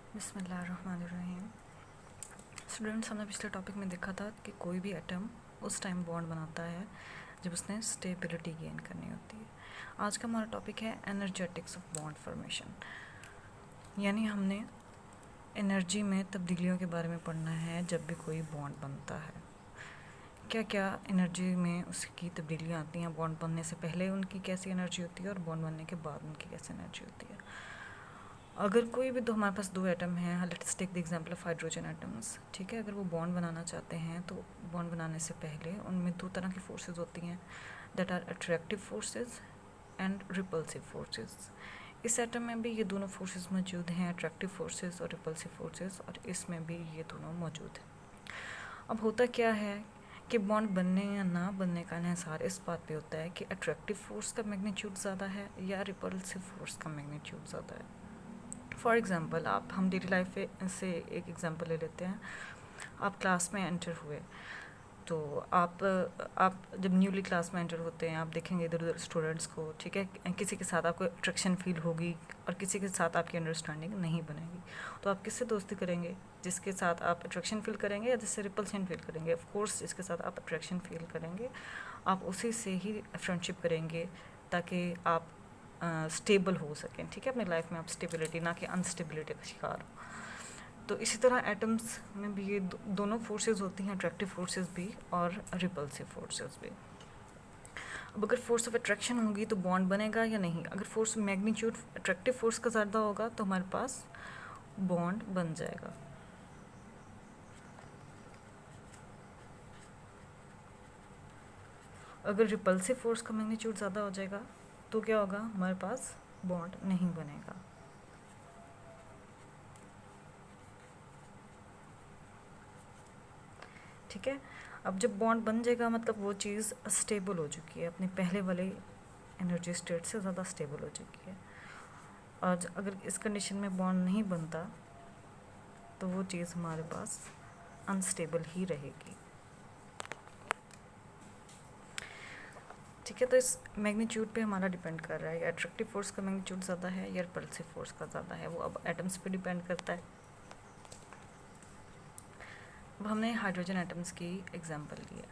बिस्मिल्लाहिर्रहमानिर्रहीम। स्टूडेंट्स, हमने पिछले टॉपिक में देखा था कि कोई भी एटम उस टाइम बॉन्ड बनाता है जब उसने स्टेबिलिटी गेन करनी होती है। आज का हमारा टॉपिक है एनर्जेटिक्स ऑफ बॉन्ड फॉर्मेशन, यानी हमने एनर्जी में तब्दीलियों के बारे में पढ़ना है जब भी कोई बॉन्ड बनता है। क्या क्या एनर्जी में उसकी तब्दीलियाँ आती हैं, बॉन्ड बनने से पहले उनकी कैसी एनर्जी होती है और बॉन्ड बनने के बाद उनकी कैसी एनर्जी होती है। अगर कोई भी हमारे पास दो एटम हैं, let's take the example of hydrogen atoms, ठीक है। अगर वो बॉन्ड बनाना चाहते हैं तो बॉन्ड बनाने से पहले उनमें दो तरह की फोर्सेस होती हैं, that are attractive forces and repulsive forces. इस एटम में भी ये दोनों फोर्सेस मौजूद हैं, अट्रैक्टिव फोर्सेस और रिपल्सिव फोर्सेस, और इसमें भी ये दोनों मौजूद हैं। अब होता क्या है कि बॉन्ड बनने या ना बनने का इन्हिसार इस बात पे होता है कि अट्रैक्टिव फोर्स का मैग्नीट्यूड ज़्यादा है या रिपल्सिव फोर्स का मैग्नीट्यूड ज़्यादा है। फॉर एग्ज़ाम्पल, हम डेली लाइफ से एक एग्ज़ाम्पल ले लेते हैं। आप क्लास में एंटर हुए तो आप जब न्यूली क्लास में एंटर होते हैं, आप देखेंगे इधर उधर स्टूडेंट्स को, ठीक है। किसी के साथ आपको अट्रैक्शन फील होगी और किसी के साथ आपकी अंडरस्टैंडिंग नहीं बनेगी। तो आप किससे दोस्ती करेंगे? जिसके साथ आप अट्रैक्शन फील करेंगे या जिससे रिपल्शन फील करेंगे? ऑफ कोर्स जिसके साथ आप अट्रैक्शन फील करेंगे, आप उसी से ही फ्रेंडशिप करेंगे ताकि आप स्टेबल हो सकें, ठीक है। अपनी लाइफ में आप स्टेबिलिटी, ना कि अनस्टेबिलिटी का शिकार हो। तो इसी तरह एटम्स में भी ये दोनों फोर्सेस होती हैं, अट्रैक्टिव फोर्सेस भी और रिपल्सिव फोर्सेस भी। अब अगर फोर्स ऑफ अट्रैक्शन होगी तो बॉन्ड बनेगा या नहीं? अगर फोर्स मैग्नीट्यूड अट्रैक्टिव फोर्स का ज़्यादा होगा तो हमारे पास बॉन्ड बन जाएगा। अगर रिपल्सिव फोर्स का मैग्नीट्यूड ज़्यादा हो जाएगा तो क्या होगा? हमारे पास बॉन्ड नहीं बनेगा। ठीक है। अब जब बॉन्ड बन जाएगा मतलब वो चीज़ स्टेबल हो चुकी है, अपने पहले वाले एनर्जी स्टेट से ज़्यादा स्टेबल हो चुकी है। और अगर इस कंडीशन में बॉन्ड नहीं बनता तो वो चीज़ हमारे पास अनस्टेबल ही रहेगी। ठीक है। तो इस मैग्नीट्यूड पे हमारा डिपेंड कर रहा है, अट्रैक्टिव फोर्स का मैग्नीट्यूड ज़्यादा है या रिपल्सिव फोर्स का ज़्यादा है, वो अब एटम्स पे डिपेंड करता है। अब हमने हाइड्रोजन एटम्स की एग्जांपल ली है।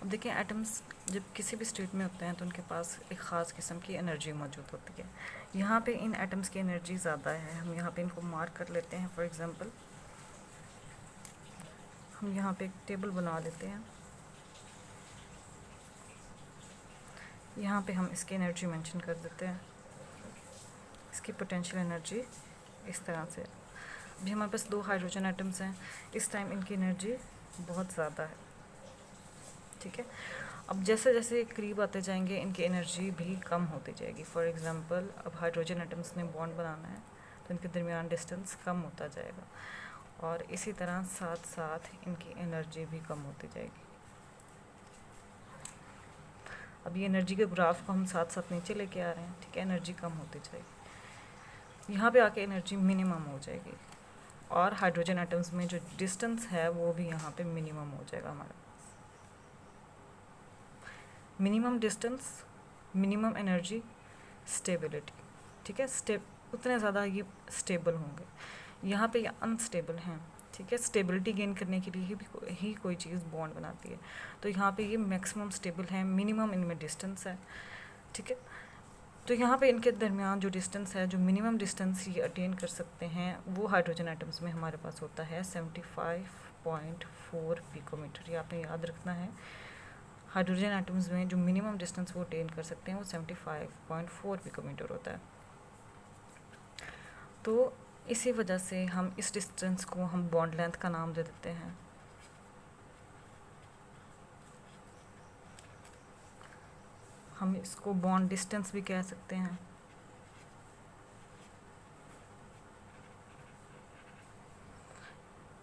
अब देखिए, एटम्स जब किसी भी स्टेट में होते हैं तो उनके पास एक ख़ास किस्म की एनर्जी मौजूद होती है। यहाँ पे इन एटम्स की एनर्जी ज़्यादा है, हम यहाँ पे इनको मार्क कर लेते हैं। फॉर एग्जांपल, हम यहाँ पे एक टेबल बना लेते हैं, यहाँ पे हम इसकी एनर्जी मेंशन कर देते हैं, इसकी पोटेंशियल एनर्जी इस तरह से। अभी हमारे पास दो हाइड्रोजन एटम्स हैं, इस टाइम इनकी एनर्जी बहुत ज़्यादा है, ठीक है। अब जैसे जैसे करीब आते जाएंगे इनकी एनर्जी भी कम होती जाएगी। फॉर एग्जांपल, अब हाइड्रोजन एटम्स ने बॉन्ड बनाना है तो इनके दरमियान डिस्टेंस कम होता जाएगा, और इसी तरह साथ साथ इनकी एनर्जी भी कम होती जाएगी। अब ये एनर्जी के ग्राफ को हम साथ साथ नीचे लेके आ रहे हैं, ठीक है। एनर्जी कम होती जाएगी, यहाँ पे आके एनर्जी मिनिमम हो जाएगी, और हाइड्रोजन एटम्स में जो डिस्टेंस है वो भी यहाँ पे मिनिमम हो जाएगा हमारा। Minimum distance, minimum energy, stability, ठीक है। उतने ज़्यादा ये स्टेबल होंगे। यहाँ पे ये अनस्टेबल हैं, ठीक है। स्टेबिलिटी गेन करने के लिए ही कोई चीज़ बॉन्ड बनाती है, तो यहाँ पे ये मैक्सिमम स्टेबल है, मिनिमम इनमें डिस्टेंस है, ठीक है। तो यहाँ पे इनके दरमियान जो डिस्टेंस है, जो मिनिमम डिस्टेंस ये अटेन कर सकते हैं, वो हाइड्रोजन एटम्स में हमारे पास होता है 75.4 पिकोमीटर। ये आपने याद रखना है। हाइड्रोजन एटम्स में जो मिनिमम डिस्टेंस वो अटेन कर सकते हैं वो 75.4 पिकोमीटर होता है। तो इसी वजह से हम इस डिस्टेंस को हम बॉन्ड लेंथ का नाम दे देते हैं। हम इसको बॉन्ड डिस्टेंस भी कह सकते हैं।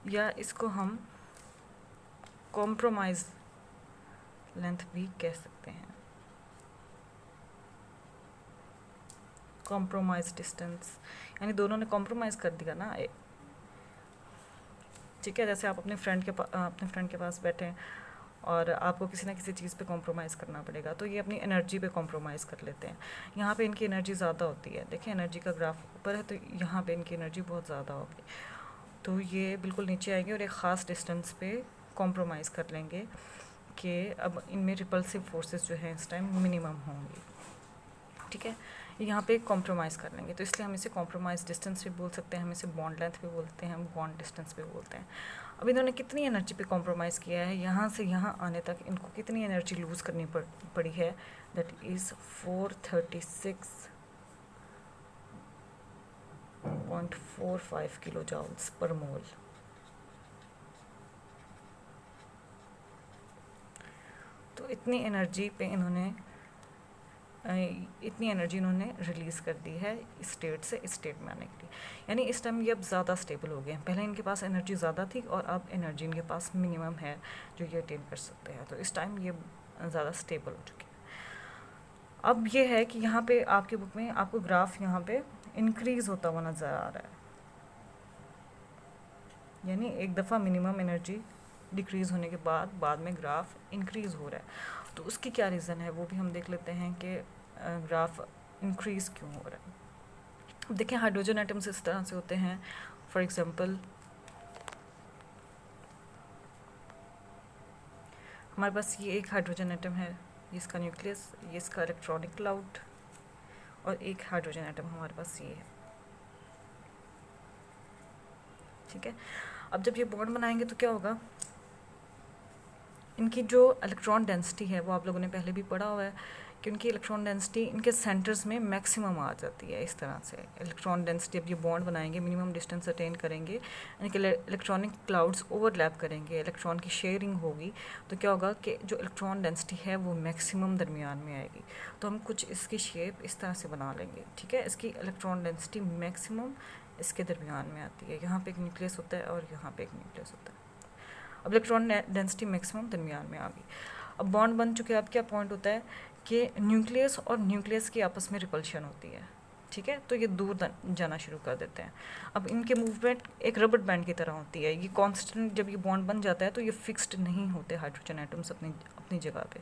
या इसको हम कॉम्प्रोमाइज़ लेंथ भी कह सकते हैं। कॉम्प्रोमाइज़ डिस्टेंस यानी दोनों ने कॉम्प्रोमाइज़ कर दिया ना, ठीक है। जैसे आप अपने फ्रेंड के पास बैठे हैं और आपको किसी ना किसी चीज़ पे कॉम्प्रोमाइज़ करना पड़ेगा, तो ये अपनी एनर्जी पे कॉम्प्रोमाइज़ कर लेते हैं। यहाँ पे इनकी एनर्जी ज़्यादा होती है, देखिए एनर्जी का ग्राफ ऊपर है तो यहाँ पे इनकी एनर्जी बहुत ज़्यादा होगी, तो ये बिल्कुल नीचे आएंगे और एक ख़ास डिस्टेंस पे कॉम्प्रोमाइज़ कर लेंगे कि अब इनमें रिपल्सिव फोर्सेस जो है इस टाइम मिनिमम होंगी। ठीक है, यहाँ पे कॉम्प्रोमाइज़ कर लेंगे, तो इसलिए हम इसे कॉम्प्रोमाइज़ डिस्टेंस भी बोल सकते हैं, हम इसे बॉन्ड लेंथ भी बोलते हैं, हम बॉन्ड डिस्टेंस भी बोलते हैं। अब इन्होंने कितनी एनर्जी पे कॉम्प्रोमाइज़ किया है, यहाँ से यहाँ आने तक इनको कितनी एनर्जी लूज़ करनी पड़ी है, दैट इज़ 436.45 किलो जॉल्स पर मोल। तो इतनी एनर्जी इन्होंने रिलीज़ कर दी है स्टेट से स्टेट में आने के लिए, यानी इस टाइम ये अब ज़्यादा स्टेबल हो गए हैं। पहले इनके पास एनर्जी ज़्यादा थी और अब एनर्जी इनके पास मिनिमम है जो ये अटेन कर सकते हैं, तो इस टाइम ये ज़्यादा स्टेबल हो चुके हैं। अब ये है कि यहाँ पे आपकी बुक में आपको ग्राफ यहाँ पे इंक्रीज़ होता हुआ नज़र आ रहा है, यानी एक दफ़ा मिनिमम एनर्जी डिक्रीज़ होने के बाद में ग्राफ इंक्रीज़ हो रहा है। तो उसकी क्या रीज़न है वो भी हम देख लेते हैं कि ग्राफ इंक्रीज़ क्यों हो रहा है। देखिए हाइड्रोजन एटम्स इस तरह से होते हैं, फॉर एग्जांपल हमारे पास ये एक हाइड्रोजन एटम है, ये इसका न्यूक्लियस, ये इसका इलेक्ट्रॉनिक क्लाउड, और एक हाइड्रोजन एटम हमारे पास ये है। ठीक है, अब जब ये बॉन्ड बनाएंगे तो क्या होगा, इनकी जो इलेक्ट्रॉन डेंसिटी है वो आप लोगों ने पहले भी पढ़ा हुआ है कि उनकी इलेक्ट्रॉन डेंसिटी इनके सेंटर्स में मैक्सिमम आ जाती है। इस तरह से इलेक्ट्रॉन डेंसिटी, अब ये बॉन्ड बनाएंगे, मिनिमम डिस्टेंस अटेन करेंगे, इनके इलेक्ट्रॉनिक क्लाउड्स ओवरलैप करेंगे, इलेक्ट्रॉन की शेयरिंग होगी, तो क्या होगा कि जो इलेक्ट्रॉन डेंसिटी है वो मैक्सिमम दरमियान में आएगी। तो हम कुछ इसकी शेप इस तरह से बना लेंगे। ठीक है, इसकी इलेक्ट्रॉन डेंसिटी मैक्सिमम इसके दरमियान में आती है, यहाँ पे एक न्यूक्लियस होता है और यहाँ पे एक न्यूक्लियस होता है। अब इलेक्ट्रॉन डेंसिटी मैक्सिमम दरमियान में आ गई, अब बॉन्ड बन चुके हैं। अब क्या पॉइंट होता है कि न्यूक्लियस और न्यूक्लियस की आपस में रिपल्शन होती है। ठीक है, तो ये दूर जाना शुरू कर देते हैं। अब इनके मूवमेंट एक रबर बैंड की तरह होती है, ये कांस्टेंट, जब ये बॉन्ड बन जाता है तो ये फिक्स्ड नहीं होते हाइड्रोजन एटम्स अपनी जगह पे,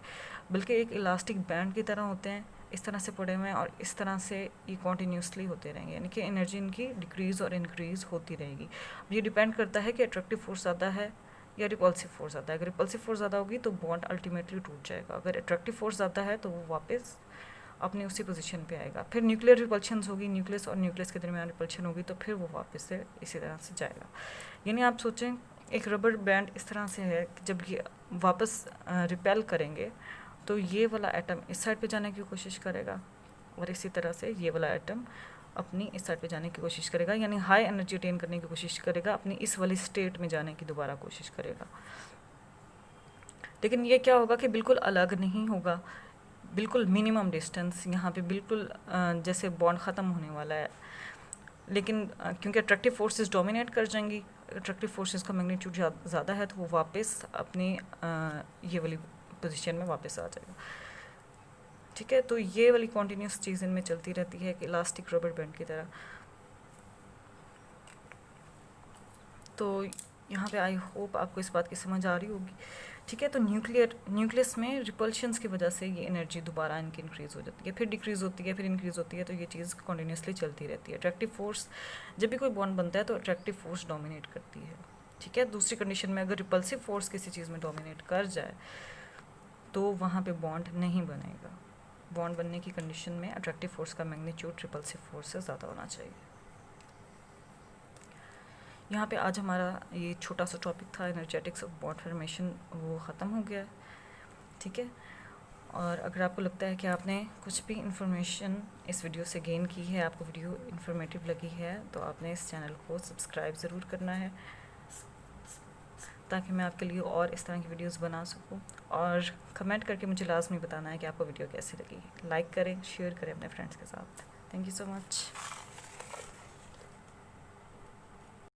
बल्कि एक इलास्टिक बैंड की तरह होते हैं, इस तरह से पड़े हुए हैं, और इस तरह से ये कॉन्टीन्यूसली होते रहेंगे, यानी कि एनर्जी इनकी डिक्रीज़ और इंक्रीज़ होती रहेगी। ये डिपेंड करता है कि अट्रैक्टिव फोर्स ज़्यादा है या रिपल्सिव फोर्स ज़्यादा है। अगर रिपल्सिव फोर्स ज़्यादा होगी तो बॉन्ड अल्टीमेटली टूट जाएगा, अगर अट्रैक्टिव फोर्स ज़्यादा है तो वो वापस अपनी उसी पोजीशन पे आएगा। फिर न्यूक्लियर रिपल्शन होगी, न्यूक्लियस और न्यूक्लियस के दरमियान रिपल्शन होगी, तो फिर वो वापस से इसी तरह से जाएगा। यानी आप सोचें एक रबर बैंड इस तरह से है कि जब ये वापस रिपेल करेंगे तो ये वाला एटम इस साइड पे जाने की कोशिश करेगा और इसी तरह से ये वाला एटम अपनी इस साइड पे जाने की कोशिश करेगा, यानी हाई एनर्जी अटेन करने की कोशिश करेगा, अपनी इस वाली स्टेट में जाने की दोबारा कोशिश करेगा। लेकिन ये क्या होगा कि बिल्कुल अलग नहीं होगा, बिल्कुल मिनिमम डिस्टेंस यहाँ पे बिल्कुल जैसे बॉन्ड ख़त्म होने वाला है, लेकिन क्योंकि अट्रैक्टिव फोर्सेस डोमिनेट कर जाएंगी, अट्रैक्टिव फोर्सेस का मैग्नीट्यूड ज़्यादा है, तो वो वापस अपनी ये वाली पोजीशन में वापस आ जाएगा। ठीक है, तो ये वाली कॉन्टीन्यूस चीज़ इनमें चलती रहती है कि इलास्टिक रबर बैंड की तरह। तो यहाँ पे आई होप आपको इस बात की समझ आ रही होगी। ठीक है, तो न्यूक्लियस में रिपल्शंस की वजह से ये एनर्जी दोबारा इनकी इंक्रीज़ हो जाती है, फिर डिक्रीज़ होती है, फिर इंक्रीज़ होती है, तो ये चीज़ कॉन्टीन्यूसली चलती रहती है। अट्रैक्टिव फोर्स, जब भी कोई बॉन्ड बनता है तो अट्रैक्टिव फोर्स डोमिनेट करती है। ठीक है, दूसरी कंडीशन में अगर रिपल्सिव फोर्स किसी चीज़ में डोमिनेट कर जाए तो वहाँ पे बॉन्ड नहीं बनेगा। बॉन्ड बनने की कंडीशन में अट्रैक्टिव फोर्स का मैग्नीट्यूड रिपल्सिव फोर्स से ज़्यादा होना चाहिए। यहाँ पे आज हमारा ये छोटा सा टॉपिक था एनर्जेटिक्स ऑफ बॉन्ड फॉर्मेशन, वो ख़त्म हो गया है। ठीक है, और अगर आपको लगता है कि आपने कुछ भी इन्फॉर्मेशन इस वीडियो से गेन की है, आपको वीडियो इन्फॉर्मेटिव लगी है, तो आपने इस चैनल को सब्सक्राइब ज़रूर करना है ताकि मैं आपके लिए और इस तरह की वीडियोस बना सकूं, और कमेंट करके मुझे लाजमी बताना है कि आपको वीडियो कैसी लगी। लाइक करें, शेयर करें अपने फ्रेंड्स के साथ। Thank you so much.